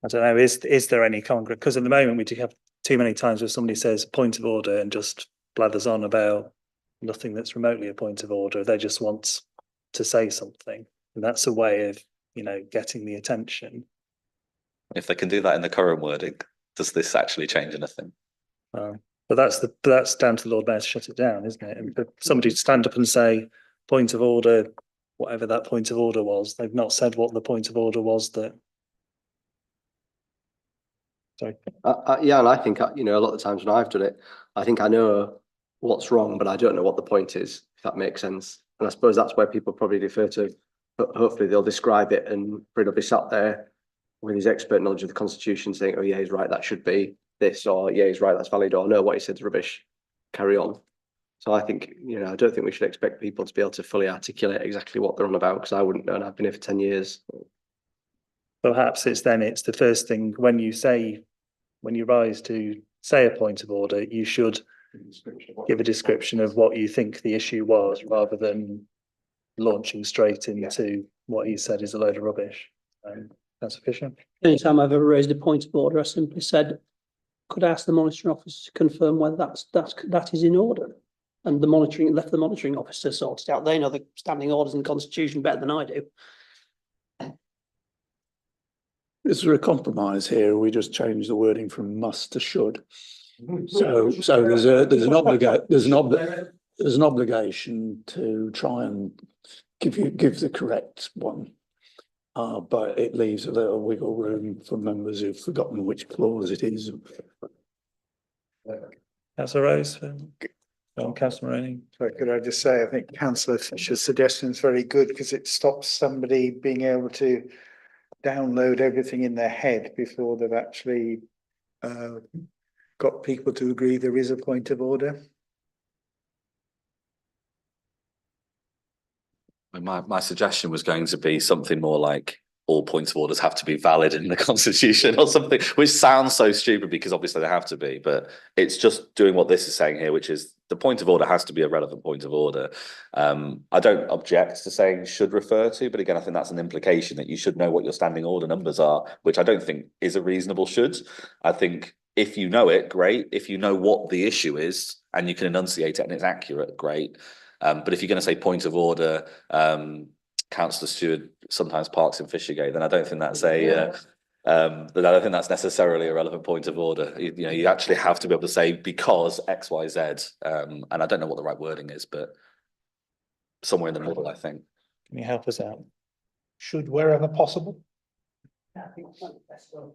I don't know, is there any common ground? Because at the moment we do have too many times where somebody says point of order and just blathers on about nothing that's remotely a point of order. They just want to say something, and that's a way of getting the attention. If they can do that in the current wording, does this actually change anything? But that's down to the Lord Mayor to shut it down, isn't it? And for somebody to stand up and say point of order, whatever that point of order was, they've not said what the point of order was that. Sorry. Yeah, and I think a lot of the times when I've done it, I think I know what's wrong, but I don't know what the point is, if that makes sense. And I suppose that's where people probably defer to, but hopefully they'll describe it, and Fred will be sat there with his expert knowledge of the constitution saying, oh yeah, he's right, that should be this, or yeah, he's right, that's valid, or no, what he said's rubbish, carry on. So I think, I don't think we should expect people to be able to fully articulate exactly what they're on about, because I wouldn't know, and I've been here for 10 years. Perhaps it's the first thing when you rise to say a point of order, you should give a description of what you think the issue was, rather than launching straight into what he said is a load of rubbish. That's sufficient. Anytime I've ever raised a point of order, I simply said, could I ask the monitoring officer to confirm whether that is in order? And left the monitoring officer sort it out. They know the standing orders and constitution better than I do. Is there a compromise here? We just change the wording from must to should. So there's an obligation to try and give the correct one. But it leaves a little wiggle room for members who've forgotten which clause it is. Councillor Rose, Councillor Moroney. So could I just say, I think Councillor Fisher's suggestion is very good, because it stops somebody being able to download everything in their head before they've actually got people to agree there is a point of order. My suggestion was going to be something more like all points of orders have to be valid in the constitution or something, which sounds so stupid because obviously they have to be, but it's just doing what this is saying here, which is the point of order has to be a relevant point of order. I don't object to saying should refer to, but again, I think that's an implication that you should know what your standing order numbers are, which I don't think is a reasonable should. I think if you know it, great. If you know what the issue is and you can enunciate it and it's accurate, great. But if you're going to say point of order, Councillor Stewart sometimes parks in Fishergate, then I don't think that's I don't think that's necessarily a relevant point of order. You know, you actually have to be able to say because X, Y, Z, and I don't know what the right wording is, but somewhere in the middle, I think. Can you help us out? Should wherever possible. Yeah, I think that's the best one.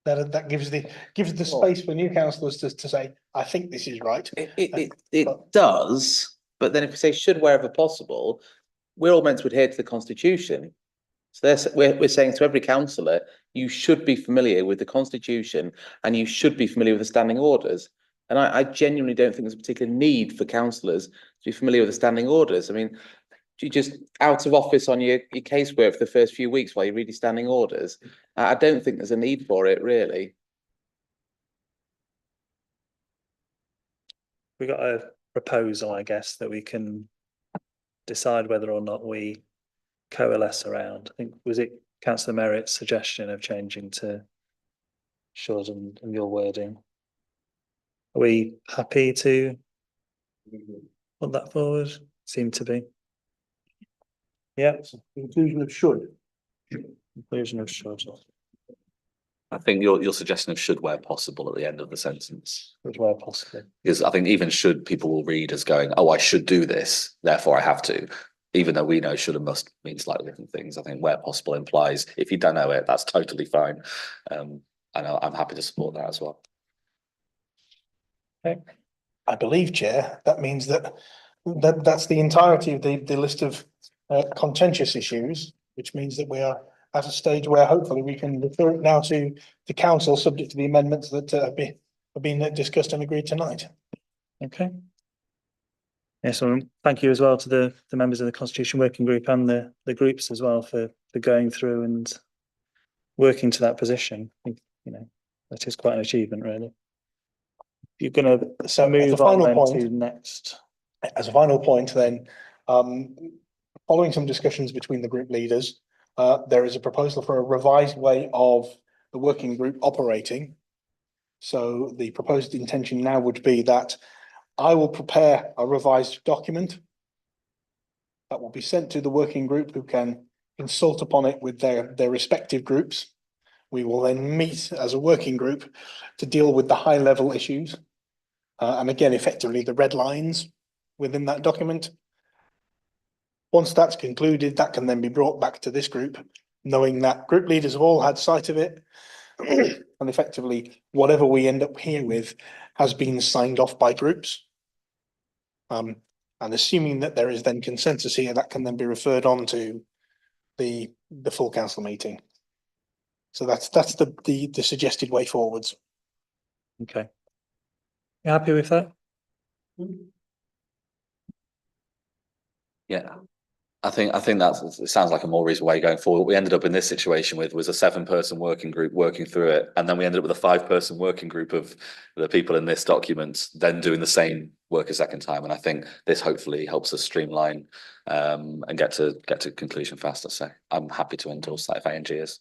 That gives the space for new councillors to say, I think this is right. It does, but then if we say should wherever possible, we're all meant to adhere to the constitution. So we're saying to every councillor, you should be familiar with the constitution and you should be familiar with the standing orders. And I genuinely don't think there's a particular need for councillors to be familiar with the standing orders. I mean, you just out of office on your casework for the first few weeks while you read your standing orders. I don't think there's a need for it, really. We got a proposal, I guess, that we can decide whether or not we coalesce around. I think, was it Councillor Merritt's suggestion of changing to should and your wording? Are we happy to put that forward? Seem to be. Yeah. Inclusion of should. Inclusion of should. I think your suggestion of should where possible at the end of the sentence. Where possible. Because I think even should people will read as going, oh, I should do this, therefore I have to. Even though we know should and must mean slightly different things. I think where possible implies if you don't know it, that's totally fine. And I'm happy to support that as well. Okay. I believe, Chair, that means that's the entirety of the list of contentious issues, which means that we are at a stage where hopefully we can refer it now to the council, subject to the amendments that have been discussed and agreed tonight. Okay. Yes, well, thank you as well to the members of the Constitution Working Group and the groups as well for going through and working to that position. I think, you know, that is quite an achievement, really. You're going to move on then to next. As a final point, then, following some discussions between the group leaders, there is a proposal for a revised way of the working group operating. So the proposed intention now would be that I will prepare a revised document that will be sent to the working group, who can consult upon it with their respective groups. We will then meet as a working group to deal with the high level issues. And again, effectively the red lines within that document. Once that's concluded, that can then be brought back to this group, knowing that group leaders have all had sight of it. And effectively, whatever we end up here with has been signed off by groups. And assuming that there is then consensus here, that can then be referred on to the full council meeting. So that's the suggested way forwards. Okay. You happy with that? Yeah. I think it sounds like a more reasonable way going forward. What we ended up in this situation with was a 7-person working group working through it, and then we ended up with a 5-person working group of the people in this document then doing the same work a second time. And I think this hopefully helps us streamline and get to conclusion faster. So I'm happy to endorse that if ING is.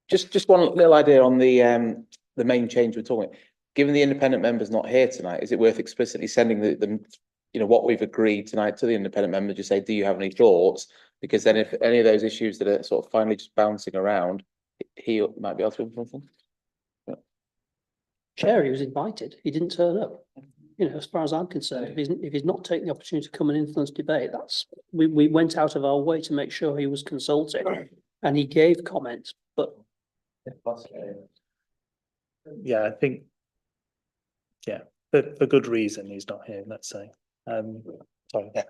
Just one little idea on the main change we're talking about. Given the independent members not here tonight, is it worth explicitly sending the you know, what we've agreed tonight to the independent member, just say, do you have any thoughts? Because then if any of those issues that are sort of finally just bouncing around, he might be able to influence them. Yeah. Chair, he was invited. He didn't turn up. You know, as far as I'm concerned, if he's not taking the opportunity to come and influence debate, we went out of our way to make sure he was consulted, and he gave comments, but. Yeah, I think, yeah, for good reason he's not here, let's say. Sorry. Yeah.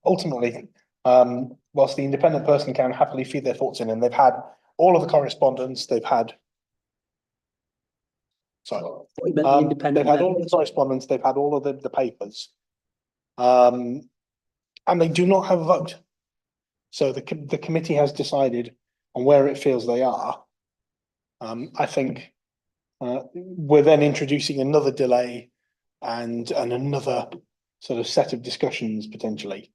Ultimately, whilst the independent person can happily feed their thoughts in, and they've had all of the correspondence, they've had. Sorry, they've had all the correspondence, they've had all of the papers. And they do not have a vote. So the committee has decided on where it feels they are. I think we're then introducing another delay and another sort of set of discussions potentially.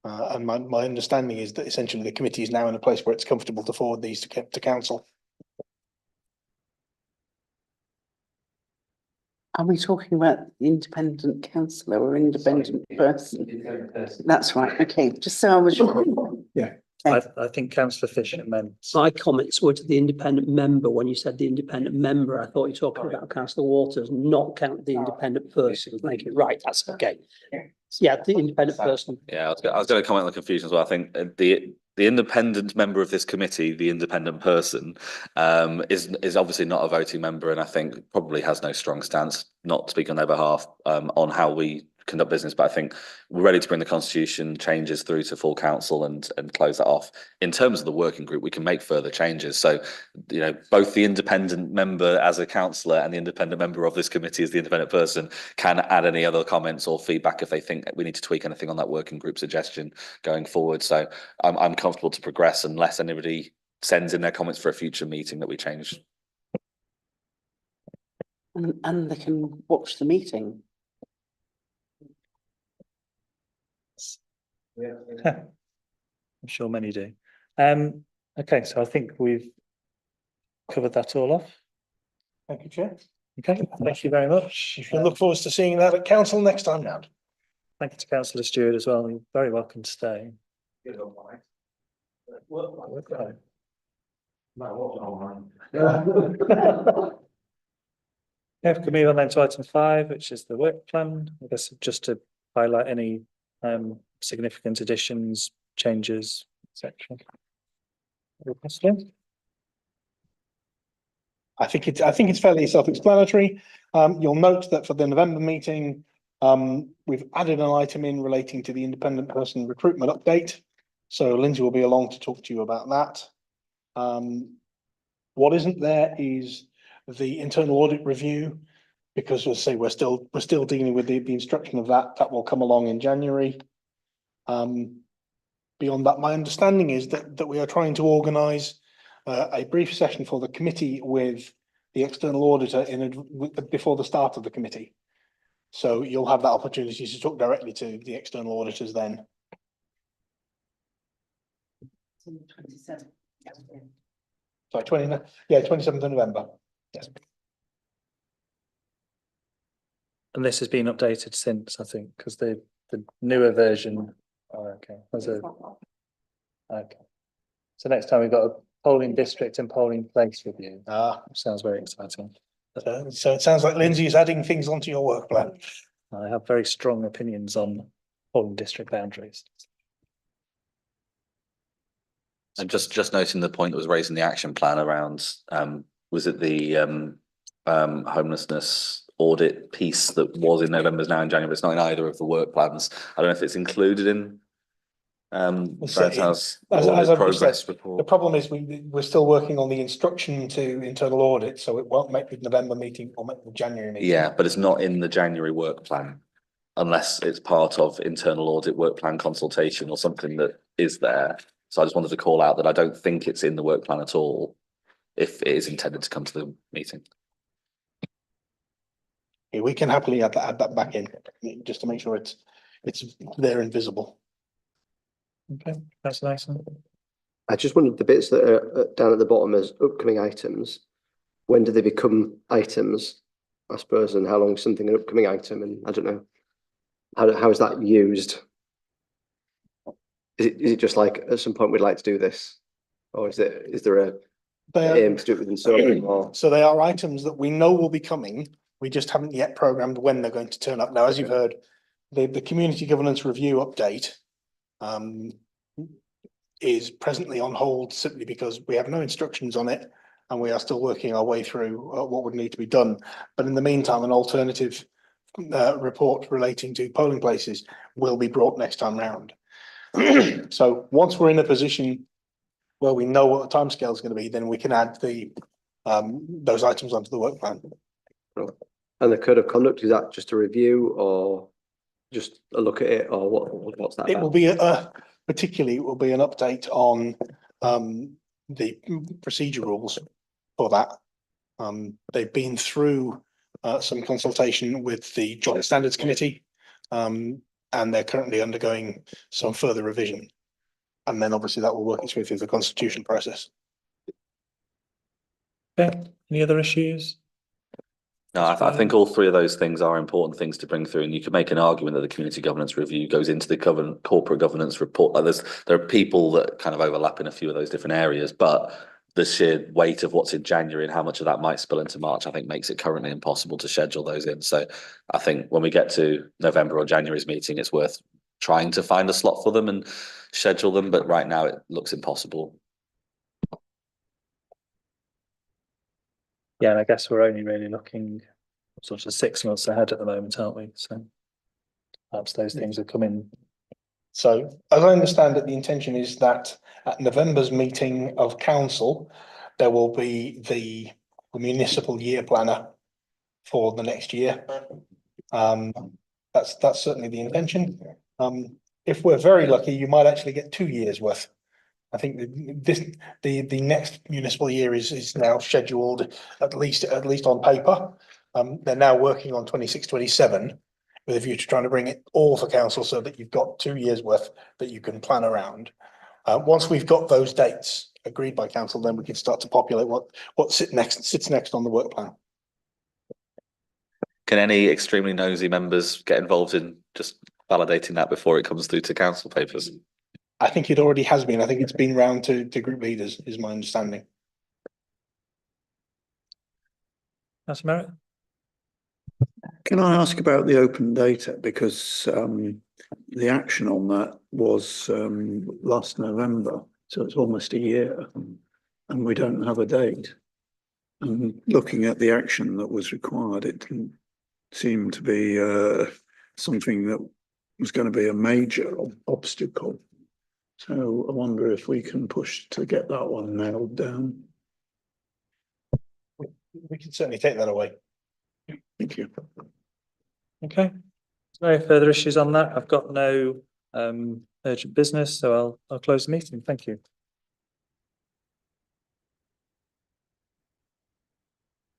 And my understanding is that essentially the committee is now in a place where it's comfortable to forward these to council. Are we talking about the independent councillor or independent person? That's right, okay, just so I was. Yeah. I think councillor Fisher meant. My comments were to the independent member. When you said the independent member, I thought you were talking about councillor Waters, not count the independent person. Make it right, that's okay. Yeah, the independent person. Yeah, I was going to comment on the confusion as well. I think the independent member of this committee, the independent person, is obviously not a voting member, and I think probably has no strong stance. Not to speak on their behalf on how we conduct business, but I think we're ready to bring the constitution changes through to full council and close that off. In terms of the working group, we can make further changes. So, you know, both the independent member as a councillor and the independent member of this committee as the independent person can add any other comments or feedback if they think we need to tweak anything on that working group suggestion going forward. So I'm comfortable to progress unless anybody sends in their comments for a future meeting that we change. And they can watch the meeting. I'm sure many do. Okay, so I think we've covered that all off. Thank you, Chair. Okay, thank you very much. I look forward to seeing that at council next time round. Thank you to councillor Stewart as well. You're very welcome to stay. Yeah, we can move on then to item 5, which is the work plan. I guess just to highlight any significant additions, changes, etc. I think it's fairly self-explanatory. You'll note that for the November meeting, we've added an item in relating to the independent person recruitment update. So Lindsay will be along to talk to you about that. What isn't there is the internal audit review, because we'll say we're still dealing with the instruction of that will come along in January. Beyond that, my understanding is that we are trying to organise a brief session for the committee with the external auditor before the start of the committee. So you'll have that opportunity to talk directly to the external auditors then. 27th. Sorry, 27th of November. Yes. And this has been updated since, I think, because the newer version. Oh, okay. Okay. So next time we've got a polling district and polling place review. Sounds very exciting. So it sounds like Lindsay is adding things onto your work plan. I have very strong opinions on polling district boundaries. And just noting the point that was raised in the action plan around, was it the homelessness audit piece that was in November is now in January, but it's not in either of the work plans. I don't know if it's included in As audit I've progress said, report. the problem is we're still working on the instruction to internal audit, so it won't make the November meeting or make the January meeting. Yeah, but it's not in the January work plan unless it's part of internal audit work plan consultation or something that is there. So I just wanted to call out that I don't think it's in the work plan at all if it is intended to come to the meeting. Yeah, we can happily add that back in just to make sure it's there and visible. Okay, that's nice. I just wondered the bits that are down at the bottom as upcoming items. When do they become items, I suppose, and how long is something an upcoming item? And I don't know, how is that used? Is it just like at some point we'd like to do this, or is there a aim to do it within so long? So they are items that we know will be coming. We just haven't yet programmed when they're going to turn up. Now, as you've heard, the community governance review update is presently on hold simply because we have no instructions on it and we are still working our way through what would need to be done. But in the meantime, an alternative report relating to polling places will be brought next time round. So once we're in a position where we know what the timescale is going to be, then we can add those items onto the work plan. And the code of conduct, is that just a review or? just a look at it, or what's that It will about? be particularly, it will be an update on the procedure rules for that. They've been through some consultation with the Joint Standards Committee. And they're currently undergoing some further revision. And then obviously that will work its way through the constitution process. Okay, any other issues? No, I think all three of those things are important things to bring through, and you can make an argument that the community governance review goes into the corporate governance report. Like there are people that kind of overlap in a few of those different areas, but the sheer weight of what's in January and how much of that might spill into March, I think makes it currently impossible to schedule those in. So I think when we get to November or January's meeting, it's worth trying to find a slot for them and schedule them. But right now it looks impossible. Yeah, and I guess we're only really looking sort of 6 months ahead at the moment, aren't we? So perhaps those things will come in. So as I understand it, the intention is that at November's meeting of council, there will be the municipal year planner for the next year. That's certainly the intention. If we're very lucky, you might actually get 2 years worth. I think the next municipal year is now scheduled at least on paper. They're now working on 26-27 with a view to trying to bring it all for council so that you've got 2 years worth that you can plan around. Once we've got those dates agreed by council, then we can start to populate what sits next on the work plan. Can any extremely nosy members get involved in just validating that before it comes through to council papers? I think it already has been. I think it's been round to group leaders, is my understanding. That's merit. Can I ask about the open data? Because the action on that was last November, so it's almost a year, and we don't have a date. And looking at the action that was required, it didn't seem to be something that was going to be a major obstacle. So I wonder if we can push to get that one nailed down. We can certainly take that away. Thank you. Okay. No further issues on that. I've got no urgent business, so I'll close the meeting. Thank you.